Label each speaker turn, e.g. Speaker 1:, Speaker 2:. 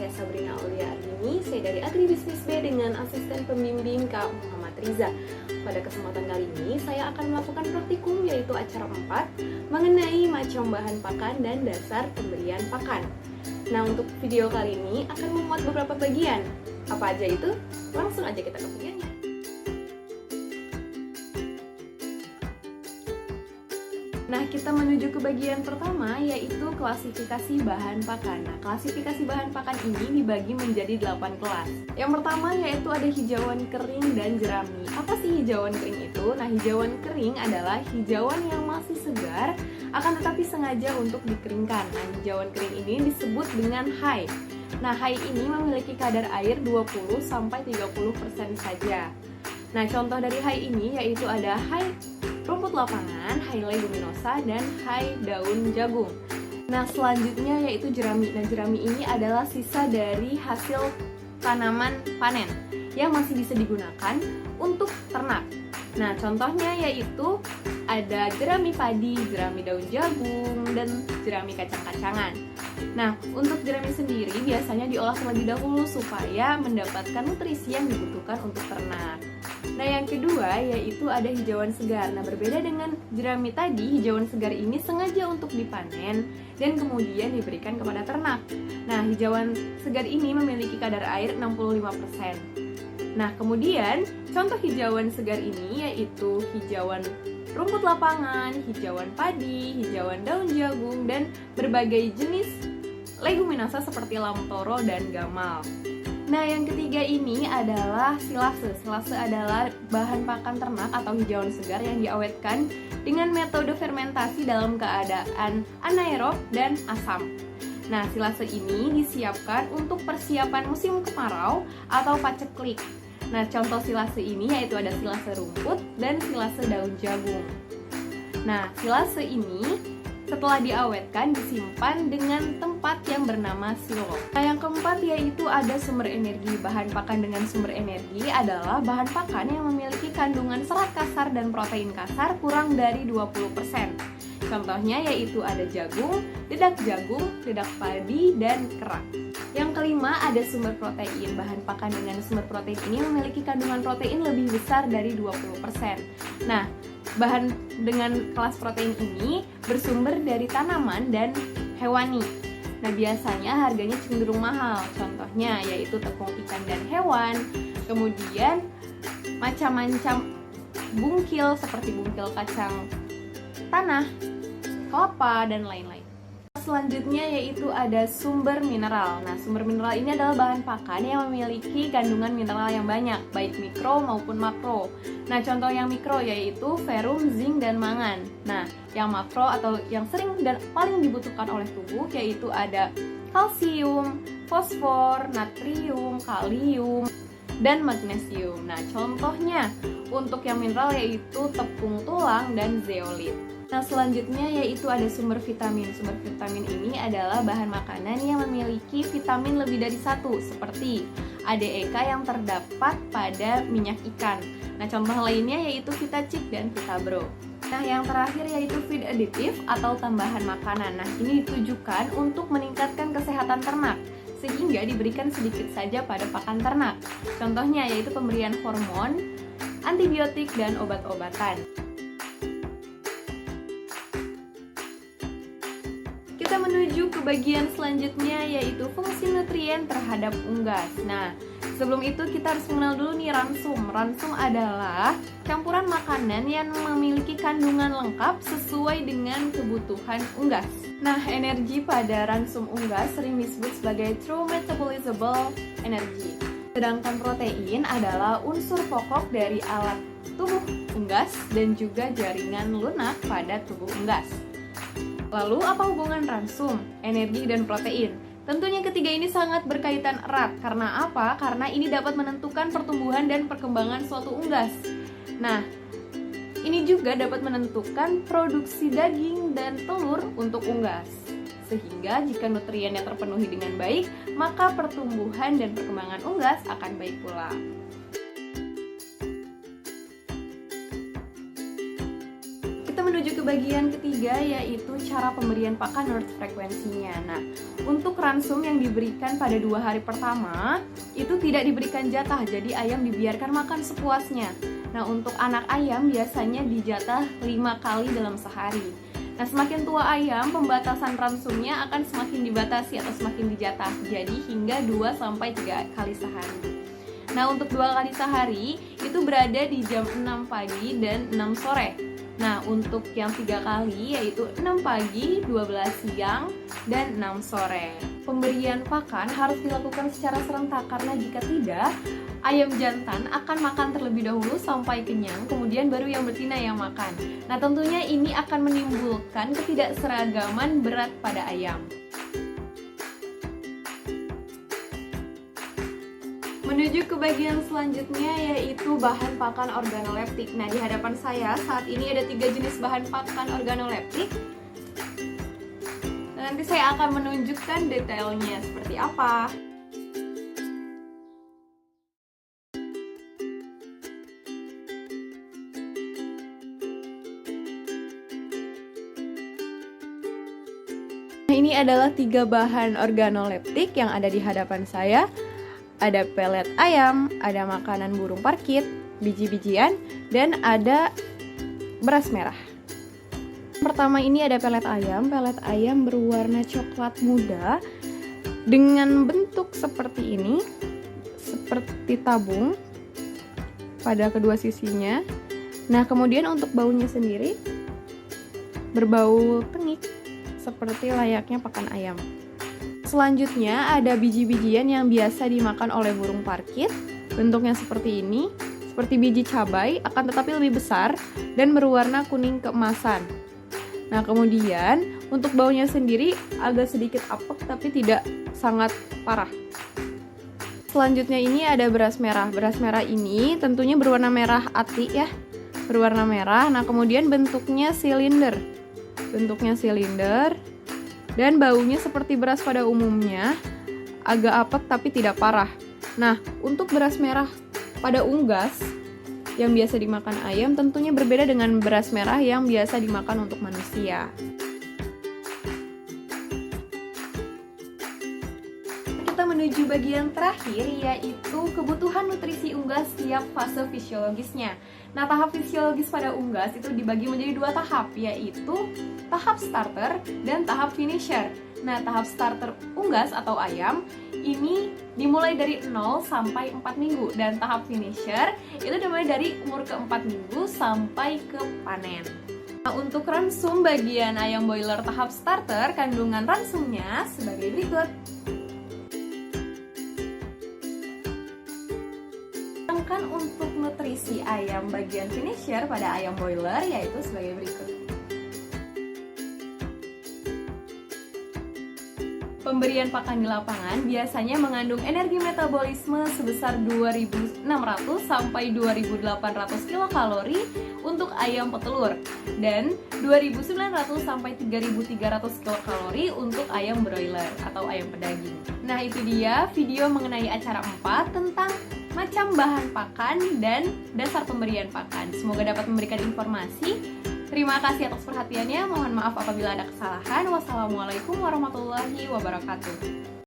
Speaker 1: saya Sabrina Aulia Ardini, saya dari Agribisnis B dengan asisten pembimbing Kak Muhammad Riza. Pada kesempatan kali ini, saya akan melakukan praktikum yaitu acara 4 mengenai macam bahan pakan dan dasar pemberian pakan. Nah, untuk video kali ini akan memuat beberapa bagian. Apa aja itu? Langsung aja kita ke videonya. Nah, kita menuju ke bagian pertama, yaitu klasifikasi bahan pakan. Nah, klasifikasi bahan pakan ini dibagi menjadi 8 kelas. Yang pertama yaitu ada hijauan kering dan jerami. Apa sih hijauan kering itu? Nah, hijauan kering adalah hijauan yang masih segar, akan tetapi sengaja untuk dikeringkan. Nah, hijauan kering ini disebut dengan hay. Nah, hay ini memiliki kadar air 20-30% saja. Nah, contoh dari hay ini yaitu ada hay rumput lapangan, hay leguminosa, dan hay daun jagung. Nah, selanjutnya yaitu jerami. Nah, jerami ini adalah sisa dari hasil tanaman panen yang masih bisa digunakan untuk ternak. Nah, contohnya yaitu ada jerami padi, jerami daun jagung, dan jerami kacang-kacangan. Nah, untuk jerami sendiri biasanya diolah terlebih dahulu supaya mendapatkan nutrisi yang dibutuhkan untuk ternak. Nah, yang kedua yaitu ada hijauan segar. Nah, berbeda dengan jerami tadi, hijauan segar ini sengaja untuk dipanen dan kemudian diberikan kepada ternak. Nah, hijauan segar ini memiliki kadar air 65%. Nah, kemudian contoh hijauan segar ini yaitu hijauan rumput lapangan, hijauan padi, hijauan daun jagung, dan berbagai jenis leguminosa seperti lam toro dan gamal. Nah, yang ketiga ini adalah silase. Silase adalah bahan pakan ternak atau hijauan segar yang diawetkan dengan metode fermentasi dalam keadaan anaerob dan asam. Nah, silase ini disiapkan untuk persiapan musim kemarau atau paceklik. Nah, contoh silase ini yaitu ada silase rumput dan silase daun jagung. Nah, silase ini setelah diawetkan disimpan dengan tempat yang bernama silo. Nah, yang keempat yaitu ada sumber energi. Bahan pakan dengan sumber energi adalah bahan pakan yang memiliki kandungan serat kasar dan protein kasar kurang dari 20%. Contohnya yaitu ada jagung, dedak padi, dan kerak. Yang kelima ada sumber protein. Bahan pakan dengan sumber protein ini memiliki kandungan protein lebih besar dari 20%. Nah, bahan dengan kelas protein ini bersumber dari tanaman dan hewani. Nah, biasanya harganya cenderung mahal. Contohnya yaitu tepung ikan dan hewan, kemudian macam-macam bungkil seperti bungkil kacang tanah, kelapa, dan lain-lain. Selanjutnya yaitu ada sumber mineral. Nah, sumber mineral ini adalah bahan pakan yang memiliki kandungan mineral yang banyak, baik mikro maupun makro. Nah, contoh yang mikro yaitu ferrum, zinc, dan mangan. Nah, yang makro atau yang sering dan paling dibutuhkan oleh tubuh yaitu ada kalsium, fosfor, natrium, kalium, dan magnesium. Nah, contohnya untuk yang mineral yaitu tepung tulang dan zeolit. Nah, selanjutnya yaitu ada sumber vitamin. Sumber vitamin ini adalah bahan makanan yang memiliki vitamin lebih dari satu, seperti ADEK yang terdapat pada minyak ikan. Nah, contoh lainnya yaitu Vitacik dan Vitabro. Nah, yang terakhir yaitu feed additive atau tambahan makanan. Nah, ini ditujukan untuk meningkatkan kesehatan ternak, sehingga diberikan sedikit saja pada pakan ternak. Contohnya yaitu pemberian hormon, antibiotik, dan obat-obatan. Kita menuju ke bagian selanjutnya yaitu fungsi nutrien terhadap unggas. Nah, sebelum itu kita harus mengenal dulu nih ransum. Ransum adalah campuran makanan yang memiliki kandungan lengkap sesuai dengan kebutuhan unggas. Nah, energi pada ransum unggas sering disebut sebagai true metabolizable energy. Sedangkan protein adalah unsur pokok dari alat tubuh unggas dan juga jaringan lunak pada tubuh unggas. Lalu, apa hubungan ransum, energi, dan protein? Tentunya ketiga ini sangat berkaitan erat. Karena apa? Karena ini dapat menentukan pertumbuhan dan perkembangan suatu unggas. Nah, ini juga dapat menentukan produksi daging dan telur untuk unggas. Sehingga jika nutriennya terpenuhi dengan baik, maka pertumbuhan dan perkembangan unggas akan baik pula. Kita kita menuju ke bagian ketiga, yaitu cara pemberian pakan menurut frekuensinya. Nah, untuk ransum yang diberikan pada 2 hari pertama, itu tidak diberikan jatah, jadi ayam dibiarkan makan sepuasnya. Nah, untuk anak ayam biasanya dijatah 5 kali dalam sehari. Nah, semakin tua ayam, pembatasan ransumnya akan semakin dibatasi atau semakin dijatah, jadi hingga 2-3 kali sehari. Nah, untuk 2 kali sehari, itu berada di jam 6 pagi dan 6 sore. Nah, untuk yang 3 kali yaitu 6 pagi, 12 siang, dan 6 sore. Pemberian pakan harus dilakukan secara serentak karena jika tidak, ayam jantan akan makan terlebih dahulu sampai kenyang, kemudian baru yang betina yang makan. Nah, tentunya ini akan menimbulkan ketidakseragaman berat pada ayam. Menuju ke bagian selanjutnya, yaitu bahan pakan organoleptik. Nah, di hadapan saya saat ini ada 3 jenis bahan pakan organoleptik. Dan nanti saya akan menunjukkan detailnya seperti apa. Nah, ini adalah 3 bahan organoleptik yang ada di hadapan saya. Ada pelet ayam, ada makanan burung parkit, biji-bijian, dan ada beras merah. Pertama ini ada pelet ayam. Pelet ayam berwarna coklat muda dengan bentuk seperti ini, seperti tabung pada kedua sisinya. Nah, kemudian untuk baunya sendiri berbau tengik seperti layaknya pakan ayam. Selanjutnya ada biji-bijian yang biasa dimakan oleh burung parkit. Bentuknya seperti ini, seperti biji cabai, akan tetapi lebih besar dan berwarna kuning keemasan. Nah, kemudian untuk baunya sendiri agak sedikit apek tapi tidak sangat parah. Selanjutnya ini ada beras merah. Beras merah ini tentunya berwarna merah ati ya, berwarna merah. Nah, kemudian bentuknya silinder. Dan baunya seperti beras pada umumnya, agak apek tapi tidak parah. Nah, untuk beras merah pada unggas yang biasa dimakan ayam tentunya berbeda dengan beras merah yang biasa dimakan untuk manusia. Kita menuju bagian terakhir, yaitu kebutuhan nutrisi unggas setiap fase fisiologisnya. Nah, tahap fisiologis pada unggas itu dibagi menjadi 2 tahap, yaitu tahap starter dan tahap finisher. Nah, tahap starter unggas atau ayam ini dimulai dari 0 sampai 4 minggu, dan tahap finisher itu dimulai dari umur ke-4 minggu sampai ke panen. Nah, untuk ransum bagian ayam boiler tahap starter, kandungan ransumnya sebagai berikut. Sedangkan untuk nutrisi ayam bagian finisher pada ayam boiler yaitu sebagai berikut. Pemberian pakan di lapangan biasanya mengandung energi metabolisme sebesar 2.600 sampai 2.800 kilokalori untuk ayam petelur dan 2.900 sampai 3.300 kilokalori untuk ayam broiler atau ayam pedaging. Nah, itu dia video mengenai acara 4 tentang macam bahan pakan dan dasar pemberian pakan. Semoga dapat memberikan informasi. Terima kasih atas perhatiannya. Mohon maaf apabila ada kesalahan. Wassalamualaikum warahmatullahi wabarakatuh.